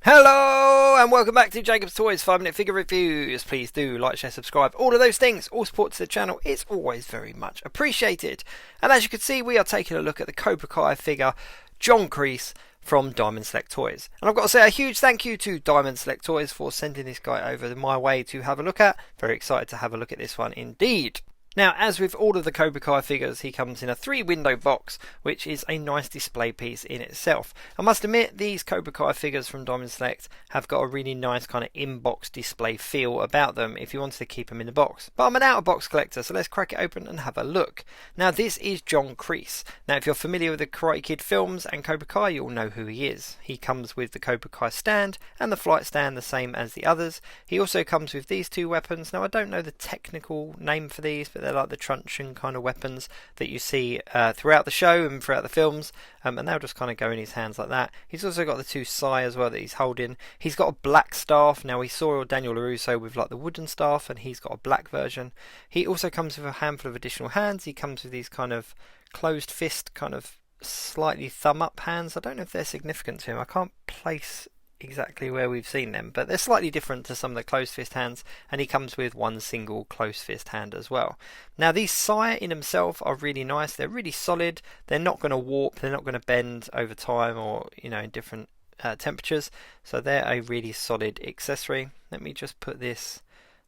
Hello and welcome back to Jacob's Toys 5-minute figure reviews. Please do like, share, subscribe, all of those things. All support to the channel is always very much appreciated. And as you can see, we are taking a look at the Cobra Kai figure John KREESE from Diamond Select Toys. And I've got to say a huge thank you to Diamond Select Toys for sending this guy over my way to have a look at. Very excited to have a look at this one indeed. Now, as with all of the Cobra Kai figures, he comes in a 3-window box, which is a nice display piece in itself. I must admit, these Cobra Kai figures from Diamond Select have got a really nice kind of in-box display feel about them if you wanted to keep them in the box. But I'm an out-of-box collector, so let's crack it open and have a look. Now, this is John KREESE. Now, if you're familiar with the Karate Kid films and Cobra Kai, you'll know who he is. He comes with the Cobra Kai stand and the flight stand the same as the others. He also comes with these two weapons. Now, I don't know the technical name for these, but they're like the truncheon kind of weapons that you see throughout the show and throughout the films, and they'll just kind of go in his hands like that. He's also got the two sai as well that he's holding. He's got a black staff. Now, we saw Daniel LaRusso with like the wooden staff, and he's got a black version. He also comes with a handful of additional hands. He comes with these kind of closed fist, kind of slightly thumb up hands. I don't know if they're significant to him. I can't place exactly where we've seen them, but they're slightly different to some of the closed fist hands, and he comes with one single closed fist hand as well. Now, these sai in themselves are really nice. They're really solid. They're not going to warp, they're not going to bend over time, or in different temperatures, so they're a really solid accessory. Let me just put this,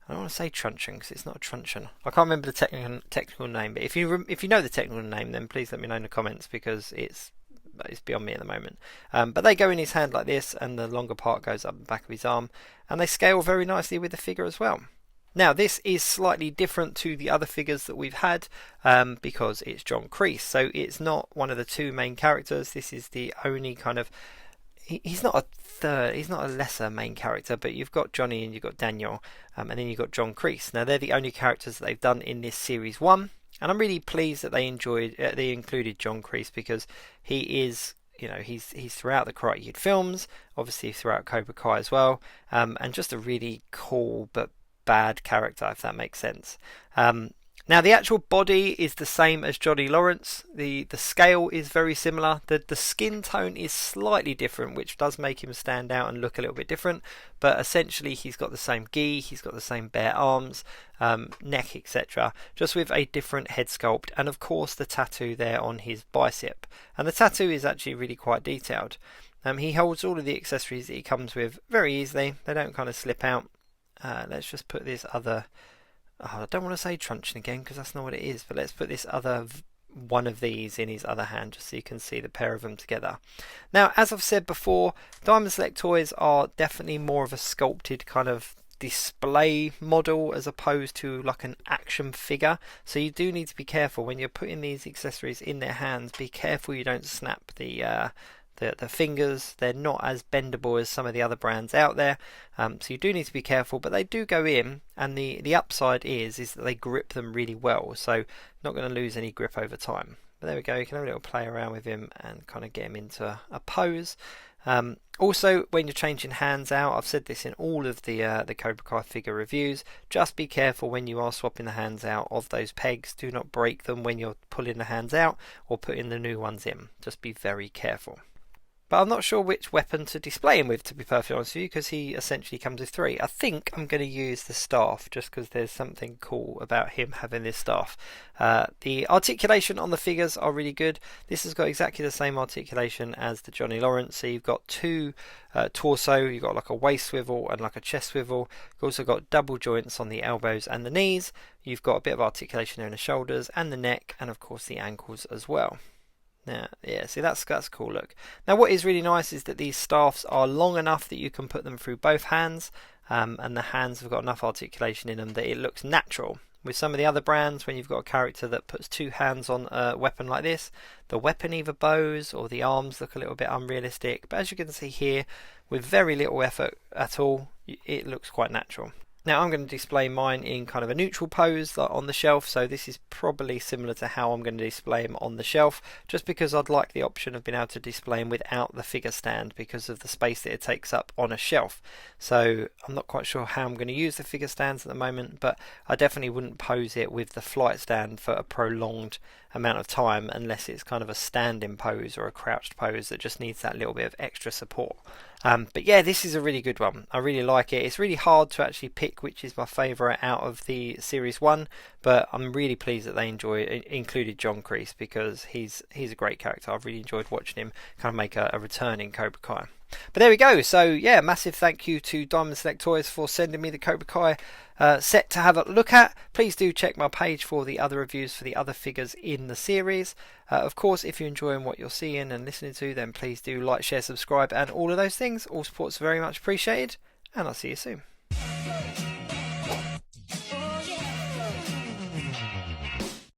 I don't want to say truncheon because it's not a truncheon. I can't remember the technical name, but if you know the technical name, then please let me know in the comments, because it's beyond me at the moment. But they go in his hand like this, and the longer part goes up the back of his arm, and they scale very nicely with the figure as well. Now, this is slightly different to the other figures that we've had, because it's John KREESE, so it's not one of the two main characters. This is the only kind of, he's not a lesser main character, but you've got Johnny and you've got Daniel, and then you've got John KREESE. Now, they're the only characters that they've done in this series 1. And I'm really pleased that they included John KREESE, because he is, he's throughout the Karate Kid films, obviously throughout Cobra Kai as well, and just a really cool but bad character, if that makes sense. Now, the actual body is the same as Johnny Lawrence. The scale is very similar. The skin tone is slightly different, which does make him stand out and look a little bit different. But essentially, he's got the same gi, he's got the same bare arms, neck, etc. Just with a different head sculpt, and of course the tattoo there on his bicep. And the tattoo is actually really quite detailed. He holds all of the accessories that he comes with very easily. They don't kind of slip out. Let's just put this other, I don't want to say truncheon again because that's not what it is, but let's put this other one of these in his other hand just so you can see the pair of them together. Now, as I've said before, Diamond Select Toys are definitely more of a sculpted kind of display model as opposed to like an action figure, so you do need to be careful when you're putting these accessories in their hands. Be careful you don't snap the fingers. They're not as bendable as some of the other brands out there, so you do need to be careful, but they do go in, and the upside is that they grip them really well, so not going to lose any grip over time. But there we go, you can have a little play around with him and kind of get him into a pose. Also, when you're changing hands out, I've said this in all of the Cobra Kai figure reviews, just be careful when you are swapping the hands out of those pegs. Do not break them when you're pulling the hands out or putting the new ones in. Just be very careful. But I'm not sure which weapon to display him with, to be perfectly honest with you, because he essentially comes with 3. I think I'm going to use the staff, just because there's something cool about him having this staff. The articulation on the figures are really good. This has got exactly the same articulation as the Johnny Lawrence. So you've got two torso, you've got like a waist swivel and like a chest swivel. You've also got double joints on the elbows and the knees. You've got a bit of articulation there in the shoulders and the neck, and of course the ankles as well. Now, yeah, see, that's a cool look. Now, what is really nice is that these staffs are long enough that you can put them through both hands, and the hands have got enough articulation in them that it looks natural. With some of the other brands, when you've got a character that puts 2 hands on a weapon like this, the weapon either bows or the arms look a little bit unrealistic. But as you can see here, with very little effort at all, it looks quite natural. Now, I'm going to display mine in kind of a neutral pose, like on the shelf, so this is probably similar to how I'm going to display him on the shelf, just because I'd like the option of being able to display him without the figure stand because of the space that it takes up on a shelf. So I'm not quite sure how I'm going to use the figure stands at the moment, but I definitely wouldn't pose it with the flight stand for a prolonged amount of time unless it's kind of a standing pose or a crouched pose that just needs that little bit of extra support. But yeah, this is a really good one. I really like it. It's really hard to actually pick which is my favourite out of the series one, but I'm really pleased that they included John Kreese, because he's a great character. I've really enjoyed watching him kind of make a return in Cobra Kai. But there we go. So yeah, massive thank you to Diamond Select Toys for sending me the Cobra Kai set to have a look at. Please do check my page for the other reviews for the other figures in the series. Of course, if you're enjoying what you're seeing and listening to, then please do like, share, subscribe, and all of those things. All support's very much appreciated, and I'll see you soon.